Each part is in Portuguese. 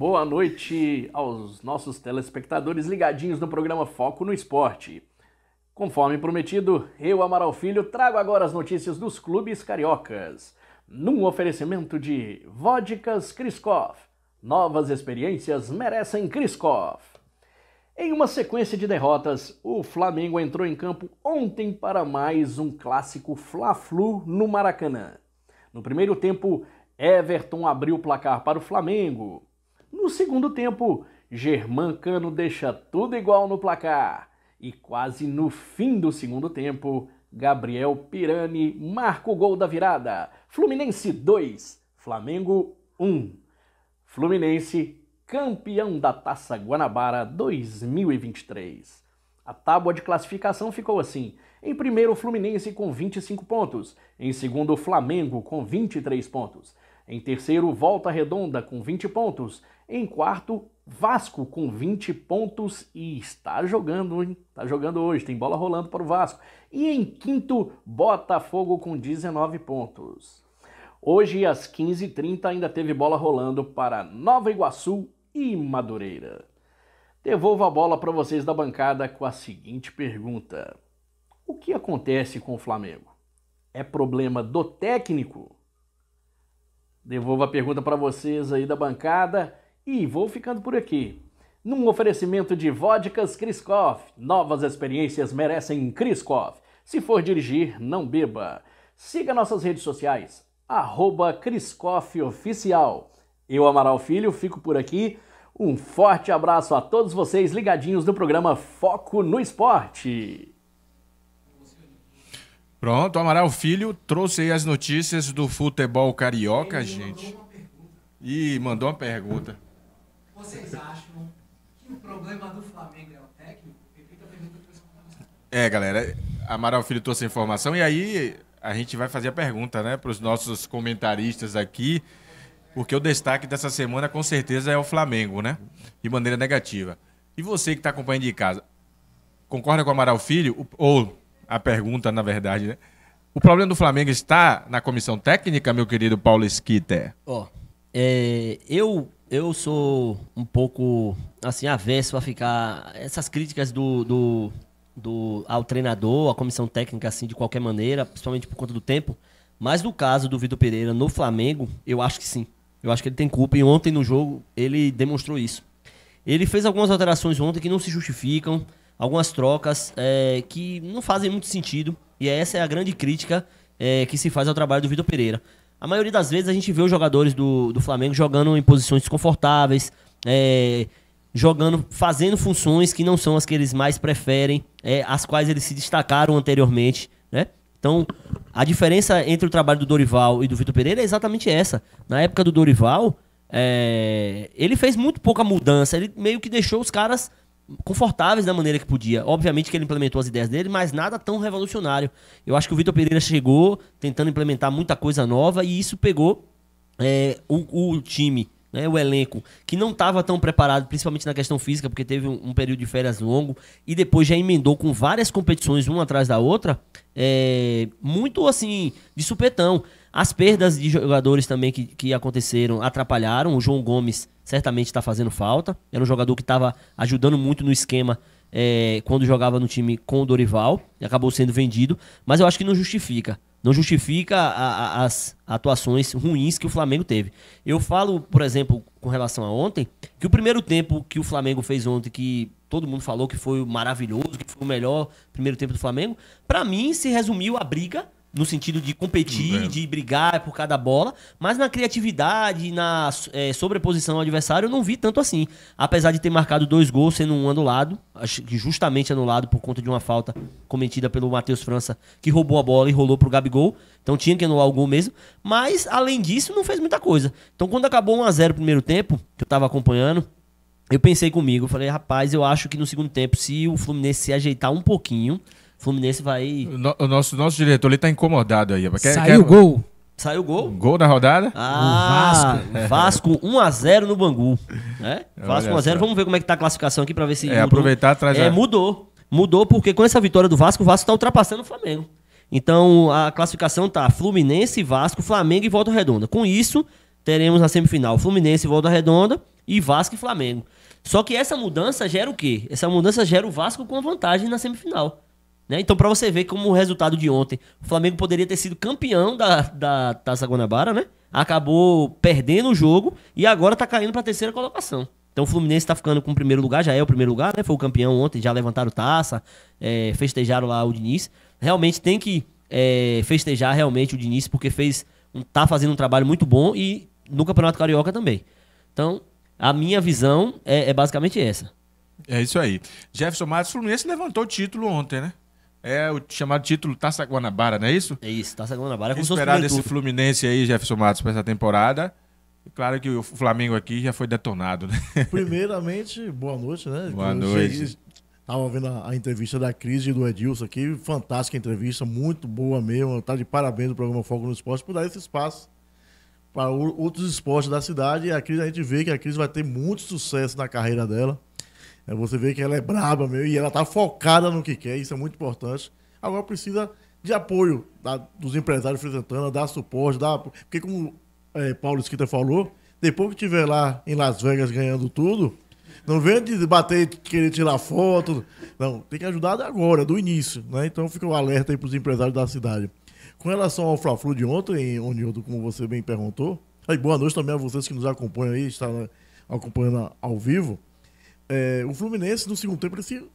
Boa noite aos nossos telespectadores ligadinhos no programa Foco no Esporte. Conforme prometido, eu, Amaral Filho, trago agora as notícias dos clubes cariocas. Num oferecimento de Vodkas Kryskov. Novas experiências merecem Kryskov. Em uma sequência de derrotas, o Flamengo entrou em campo ontem para mais um clássico Fla-Flu no Maracanã. No primeiro tempo, Everton abriu o placar para o Flamengo. No segundo tempo, Germancano deixa tudo igual no placar. E quase no fim do segundo tempo, Gabriel Pirani marca o gol da virada. Fluminense 2, Flamengo 1. Fluminense campeão da Taça Guanabara 2023. A tábua de classificação ficou assim. Em primeiro, o Fluminense com 25 pontos. Em segundo, o Flamengo com 23 pontos. Em terceiro, Volta Redonda com 20 pontos. Em quarto, Vasco com 20 pontos e está jogando, hein? Está jogando hoje, tem bola rolando para o Vasco. E em quinto, Botafogo com 19 pontos. Hoje, às 15h30, ainda teve bola rolando para Nova Iguaçu e Madureira. Devolvo a bola para vocês da bancada com a seguinte pergunta. O que acontece com o Flamengo? É problema do técnico? Devolvo a pergunta para vocês aí da bancada e vou ficando por aqui. Num oferecimento de Vodkas Kryskov, novas experiências merecem Kryskov. Se for dirigir, não beba. Siga nossas redes sociais, @KryskofOficial. Eu, Amaral Filho, fico por aqui. Um forte abraço a todos vocês ligadinhos no programa Foco no Esporte. Pronto, o Amaral Filho trouxe aí as notícias do futebol carioca, gente. E mandou uma pergunta. Vocês acham que o problema do Flamengo é o técnico? Repita a pergunta que você começou. Galera, Amaral Filho trouxe a informação e aí a gente vai fazer a pergunta, né, para os nossos comentaristas aqui, porque o destaque dessa semana com certeza é o Flamengo, né? De maneira negativa. E você que está acompanhando de casa, concorda com o Amaral Filho? Ou a pergunta, na verdade, né? O problema do Flamengo está na comissão técnica, meu querido Paulo Schitter? Eu sou um pouco, assim, avesso a ficar... Essas críticas ao treinador, à comissão técnica, assim, de qualquer maneira, principalmente por conta do tempo. Mas no caso do Vitor Pereira no Flamengo, eu acho que sim. Eu acho que ele tem culpa e ontem no jogo ele demonstrou isso. Ele fez algumas alterações ontem que não se justificam, algumas trocas que não fazem muito sentido. E essa é a grande crítica que se faz ao trabalho do Vitor Pereira. A maioria das vezes a gente vê os jogadores do Flamengo jogando em posições desconfortáveis, fazendo funções que não são as que eles mais preferem, as quais eles se destacaram anteriormente, né? Então, a diferença entre o trabalho do Dorival e do Vitor Pereira é exatamente essa. Na época do Dorival, ele fez muito pouca mudança, ele meio que deixou os caras confortáveis da maneira que podia. Obviamente que ele implementou as ideias dele, mas nada tão revolucionário. Eu acho que o Vitor Pereira chegou tentando implementar muita coisa nova e isso pegou o time, né, o elenco, que não estava tão preparado, principalmente na questão física, porque teve um período de férias longo e depois já emendou com várias competições, uma atrás da outra, muito assim, de supetão. As perdas de jogadores também que aconteceram atrapalharam. O João Gomes certamente está fazendo falta. Era um jogador que estava ajudando muito no esquema quando jogava no time com o Dorival e acabou sendo vendido. Mas eu acho que não justifica. Não justifica as atuações ruins que o Flamengo teve. Eu falo, por exemplo, com relação a ontem, que o primeiro tempo que o Flamengo fez ontem, que todo mundo falou que foi maravilhoso, que foi o melhor primeiro tempo do Flamengo, para mim se resumiu a briga, no sentido de competir, de brigar por cada bola, mas na criatividade, na sobreposição ao adversário, eu não vi tanto assim. Apesar de ter marcado 2 gols, sendo um anulado, acho que justamente anulado por conta de uma falta cometida pelo Matheus França, que roubou a bola e rolou pro Gabigol, então tinha que anular o gol mesmo, mas além disso não fez muita coisa. Então quando acabou 1-0 o primeiro tempo, que eu tava acompanhando, eu pensei comigo, falei, rapaz, eu acho que no segundo tempo, se o Fluminense se ajeitar um pouquinho, o Fluminense vai... O nosso diretor ele tá incomodado aí. Saiu o gol. Saiu o gol? Gol da rodada? Vasco 1-0 no Bangu. Vasco 1-0. Vamos ver como é que tá a classificação aqui pra ver se mudou. Aproveitar atrás Mudou porque com essa vitória do Vasco, o Vasco tá ultrapassando o Flamengo. Então a classificação tá Fluminense, Vasco, Flamengo e Volta Redonda. Com isso, teremos na semifinal Fluminense e Volta Redonda, e Vasco e Flamengo. Só que essa mudança gera o quê? Essa mudança gera o Vasco com vantagem na semifinal. Né? Então, para você ver como o resultado de ontem, o Flamengo poderia ter sido campeão da Taça Guanabara, né? Acabou perdendo o jogo e agora tá caindo pra terceira colocação. Então o Fluminense tá ficando com o primeiro lugar, já é o primeiro lugar, né? Foi o campeão ontem, já levantaram taça, festejaram lá o Diniz. Realmente tem que festejar realmente o Diniz, porque tá fazendo um trabalho muito bom e no Campeonato Carioca também. Então, a minha visão é basicamente essa. É isso aí. Jefferson Matos, o Fluminense levantou o título ontem, né? É o chamado título Taça Guanabara, não é isso? É isso, Taça Guanabara. O esperado desse Fluminense aí, Jefferson Matos, para essa temporada. Claro que o Flamengo aqui já foi detonado, né? Primeiramente, boa noite, né? Boa noite. Estava vendo a entrevista da Cris e do Edilson aqui, fantástica entrevista, muito boa mesmo. Tá de parabéns o programa Foco no Esporte por dar esse espaço para outros esportes da cidade. E a Cris, a gente vê que a Cris vai ter muito sucesso na carreira dela. Você vê que ela é braba mesmo e ela tá focada no que quer, isso é muito importante. Agora precisa de apoio dos empresários de Feira de Santana, dar suporte, porque como Paulo Esquita falou, depois que estiver lá em Las Vegas ganhando tudo, não vem de bater, querer tirar foto, não, tem que ajudar agora, do início, né? Então fica o alerta aí pros empresários da cidade. Com relação ao Fla-Flu de ontem, Onildo, como você bem perguntou, boa noite também a vocês que nos acompanham aí, estão acompanhando ao vivo. O Fluminense, no segundo tempo, ele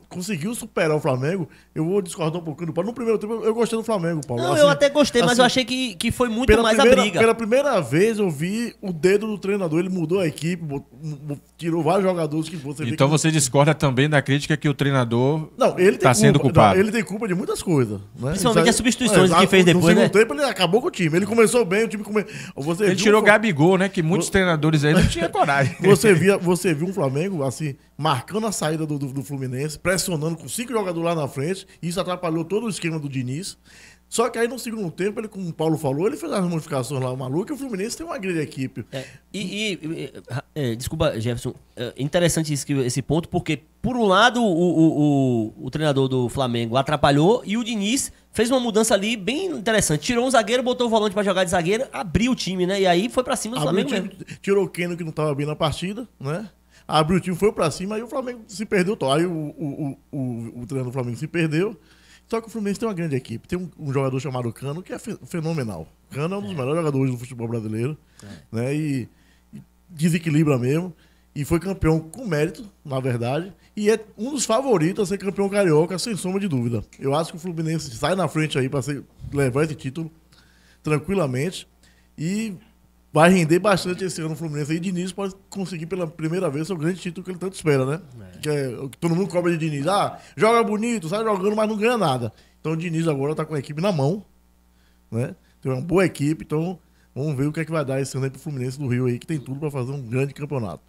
conseguiu superar o Flamengo. Eu vou discordar um pouquinho do Paulo. No primeiro tempo, eu gostei do Flamengo, Paulo. Não, eu até gostei, mas eu achei que foi muito mais a briga. Pela primeira vez, eu vi o dedo do treinador. Ele mudou a equipe, tirou vários jogadores que você vê. Então você discorda também da crítica que o treinador está sendo culpa. culpado. Não, ele tem culpa de muitas coisas. Né? Principalmente as substituições que fez depois, no segundo tempo, ele acabou com o time. Ele começou bem, o time ele tirou Gabigol, né? Que muitos treinadores aí não tinham coragem. Você viu um Flamengo, assim, marcando a saída do Fluminense, pressionando com 5 jogadores lá na frente, e isso atrapalhou todo o esquema do Diniz. Só que aí no segundo tempo, ele, como o Paulo falou, ele fez as modificações lá, maluco, e o Fluminense tem uma grande equipe. Desculpa, Jefferson, interessante esse ponto, porque por um lado o treinador do Flamengo atrapalhou e o Diniz fez uma mudança ali bem interessante. Tirou um zagueiro, botou o volante pra jogar de zagueiro, abriu o time, né? E aí foi pra cima do Flamengo mesmo. Tirou o Keno, que não tava bem na partida, né? Abriu o time, foi pra cima, aí o Flamengo se perdeu. Aí o treinador do Flamengo se perdeu. Só que o Fluminense tem uma grande equipe. Tem um jogador chamado Cano, que é fenomenal. Cano é um dos melhores jogadores do futebol brasileiro. Né? E desequilibra mesmo. E foi campeão com mérito, na verdade. E é um dos favoritos a ser campeão carioca, sem sombra de dúvida. Eu acho que o Fluminense sai na frente aí para levar esse título tranquilamente. E vai render bastante esse ano o Fluminense. E Diniz pode conseguir pela primeira vez o grande título que ele tanto espera, né? Que é o que todo mundo cobra de Diniz. Joga bonito, sai jogando, mas não ganha nada. Então o Diniz agora tá com a equipe na mão, né? Tem uma boa equipe, então vamos ver o que é que vai dar esse ano aí pro Fluminense do Rio aí, que tem tudo para fazer um grande campeonato.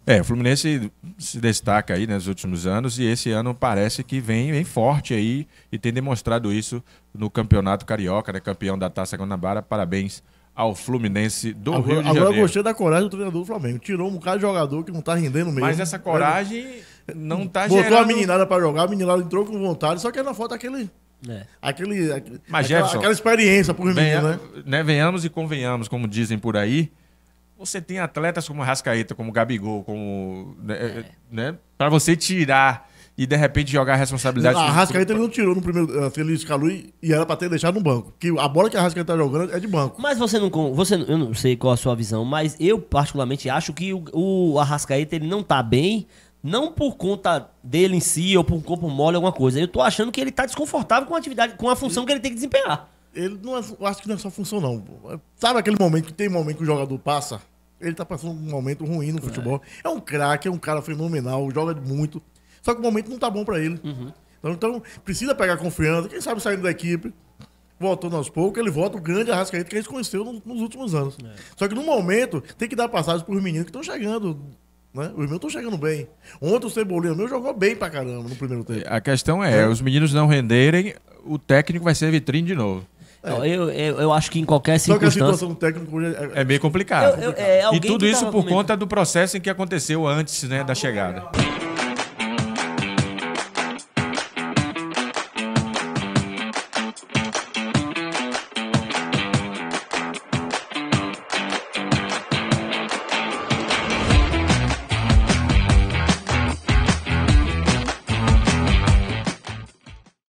O Fluminense se destaca aí nos últimos anos e esse ano parece que vem forte aí e tem demonstrado isso no Campeonato Carioca, né? Campeão da Taça Guanabara. Parabéns ao Fluminense do Rio de Janeiro. Agora eu gostei da coragem do treinador do Flamengo. Tirou um bocado de jogador que não tá rendendo mesmo. Mas essa coragem não tá botou gerando... a meninada pra jogar, a meninada entrou com vontade, só que ainda falta aquela experiência por menino, né? Venhamos e convenhamos, como dizem por aí. Você tem atletas como Arrascaeta, como Gabigol, como... né? Pra você tirar e de repente jogar a responsabilidade... A Arrascaeta ele não tirou no primeiro... Ele escalou e era pra ter deixado no banco. Porque a bola que a Arrascaeta tá jogando é de banco. Mas eu não sei qual a sua visão, mas eu particularmente acho que o Arrascaeta ele não tá bem, não por conta dele em si ou por um corpo mole, alguma coisa. Eu tô achando que ele tá desconfortável com a atividade, com a função que ele tem que desempenhar. Ele não eu acho que não é só função, não. Sabe aquele momento que tem momento que o jogador passa? Ele tá passando um momento ruim no futebol. É um craque, é um cara fenomenal, joga muito. Só que o momento não tá bom pra ele. Então precisa pegar confiança. Quem sabe saindo da equipe, voltando aos poucos, ele volta o grande Arrascaeta que a gente conheceu nos últimos anos. Só que no momento tem que dar passagem pros meninos que estão chegando. Né? Os meus estão chegando bem. Ontem o Cebolinha meu jogou bem pra caramba no primeiro tempo. A questão os meninos não renderem, o técnico vai ser vitrine de novo. Eu acho que em qualquer circunstância... Só que a situação do técnico hoje é bem complicado. É e tudo isso por conta do processo em que aconteceu antes, né, da chegada.